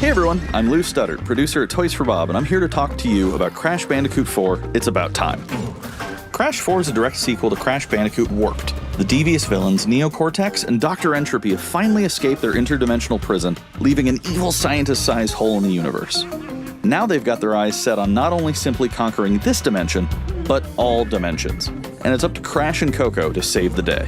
Hey everyone, I'm Lou Studdard, producer at Toys for Bob, and I'm here to talk to you about Crash Bandicoot 4, It's About Time. Crash 4 is a direct sequel to Crash Bandicoot Warped. The devious villains, Neo-Cortex and Dr. Entropy, have finally escaped their interdimensional prison, leaving an evil scientist-sized hole in the universe. Now they've got their eyes set on not only simply conquering this dimension, but all dimensions. And it's up to Crash and Coco to save the day.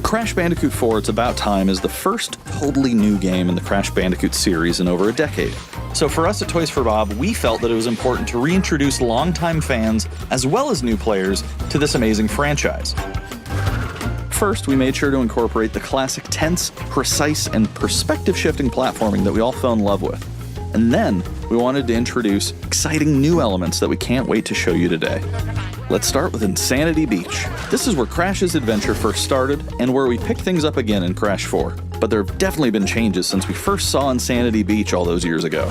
Crash Bandicoot 4 It's About Time is the first totally new game in the Crash Bandicoot series in over a decade. So for us at Toys for Bob, we felt that it was important to reintroduce longtime fans, as well as new players, to this amazing franchise. First, we made sure to incorporate the classic tense, precise, and perspective-shifting platforming that we all fell in love with. And then, we wanted to introduce exciting new elements that we can't wait to show you today. Let's start with Insanity Beach. This is where Crash's adventure first started, and where we picked things up again in Crash 4. But there have definitely been changes since we first saw Insanity Beach all those years ago.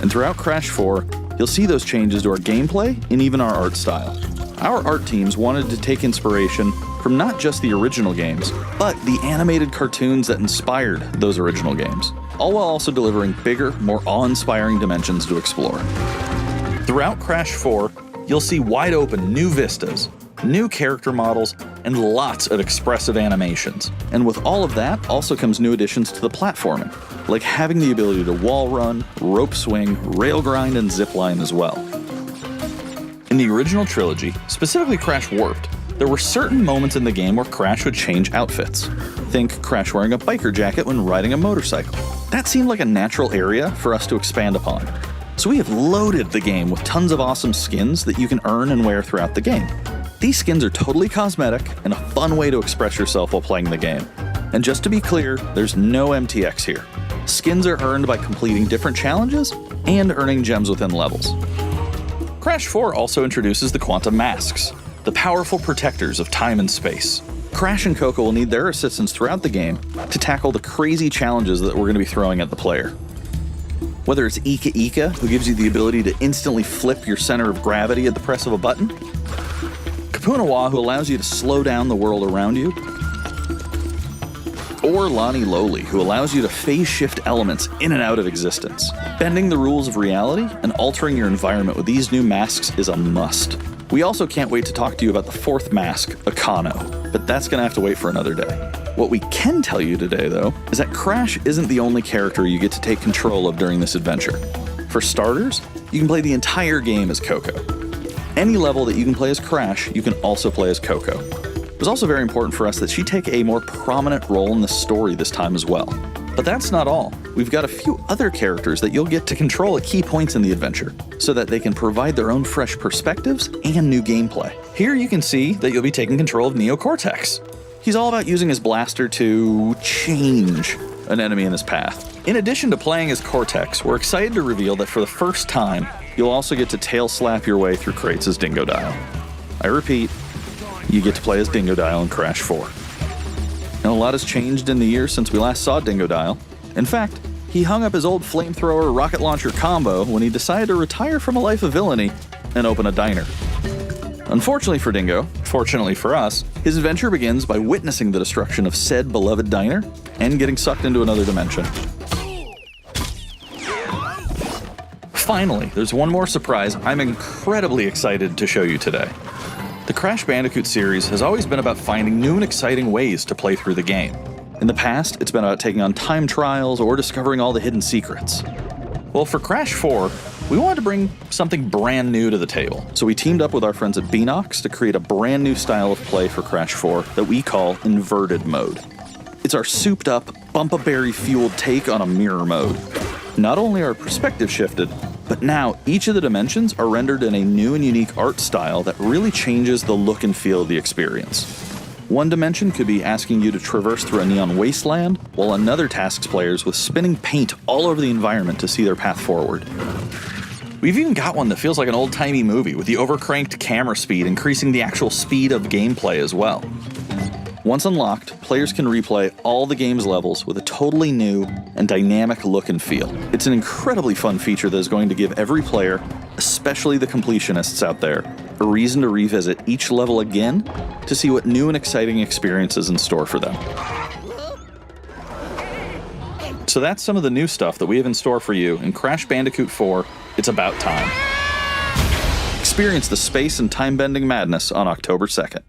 And throughout Crash 4, you'll see those changes to our gameplay and even our art style. Our art teams wanted to take inspiration from not just the original games, but the animated cartoons that inspired those original games, all while also delivering bigger, more awe-inspiring dimensions to explore. Throughout Crash 4, you'll see wide-open new vistas, new character models, and lots of expressive animations. And with all of that also comes new additions to the platforming, like having the ability to wall run, rope swing, rail grind, and zipline as well. In the original trilogy, specifically Crash Warped, there were certain moments in the game where Crash would change outfits. Think Crash wearing a biker jacket when riding a motorcycle. That seemed like a natural area for us to expand upon. So we have loaded the game with tons of awesome skins that you can earn and wear throughout the game. These skins are totally cosmetic and a fun way to express yourself while playing the game. And just to be clear, there's no MTX here. Skins are earned by completing different challenges and earning gems within levels. Crash 4 also introduces the Quantum Masks, the powerful protectors of time and space. Crash and Coco will need their assistance throughout the game to tackle the crazy challenges that we're going to be throwing at the player. Whether it's Ika Ika, who gives you the ability to instantly flip your center of gravity at the press of a button, Kapunawa, who allows you to slow down the world around you, or Lani Loli, who allows you to phase shift elements in and out of existence. Bending the rules of reality and altering your environment with these new masks is a must. We also can't wait to talk to you about the fourth mask, Akano, but that's going to have to wait for another day. What we can tell you today, though, is that Crash isn't the only character you get to take control of during this adventure. For starters, you can play the entire game as Coco. Any level that you can play as Crash, you can also play as Coco. It was also very important for us that she take a more prominent role in the story this time as well. But that's not all. We've got a few other characters that you'll get to control at key points in the adventure, so that they can provide their own fresh perspectives and new gameplay. Here you can see that you'll be taking control of Neo-Cortex. He's all about using his blaster to change an enemy in his path. In addition to playing as Cortex, we're excited to reveal that for the first time, you'll also get to tail slap your way through crates as Dingodile. I repeat, you get to play as Dingodile in Crash 4. And a lot has changed in the years since we last saw Dingodile. In fact, he hung up his old flamethrower rocket launcher combo when he decided to retire from a life of villainy and open a diner. Unfortunately for Dingo, fortunately for us, his adventure begins by witnessing the destruction of said beloved diner and getting sucked into another dimension. Finally, there's one more surprise I'm incredibly excited to show you today. The Crash Bandicoot series has always been about finding new and exciting ways to play through the game. In the past, it's been about taking on time trials or discovering all the hidden secrets. Well, for Crash 4, we wanted to bring something brand new to the table, so we teamed up with our friends at Beanox to create a brand new style of play for Crash 4 that we call Inverted Mode. It's our souped-up, bumpa-berry-fueled take on a mirror mode. Not only are perspective shifted, but now each of the dimensions are rendered in a new and unique art style that really changes the look and feel of the experience. One dimension could be asking you to traverse through a neon wasteland, while another tasks players with spinning paint all over the environment to see their path forward. We've even got one that feels like an old-timey movie, with the overcranked camera speed increasing the actual speed of gameplay as well. Once unlocked, players can replay all the game's levels with a totally new and dynamic look and feel. It's an incredibly fun feature that is going to give every player, especially the completionists out there, a reason to revisit each level again to see what new and exciting experiences in store for them. So that's some of the new stuff that we have in store for you in Crash Bandicoot 4, It's About Time. Experience the space and time-bending madness on October 2nd.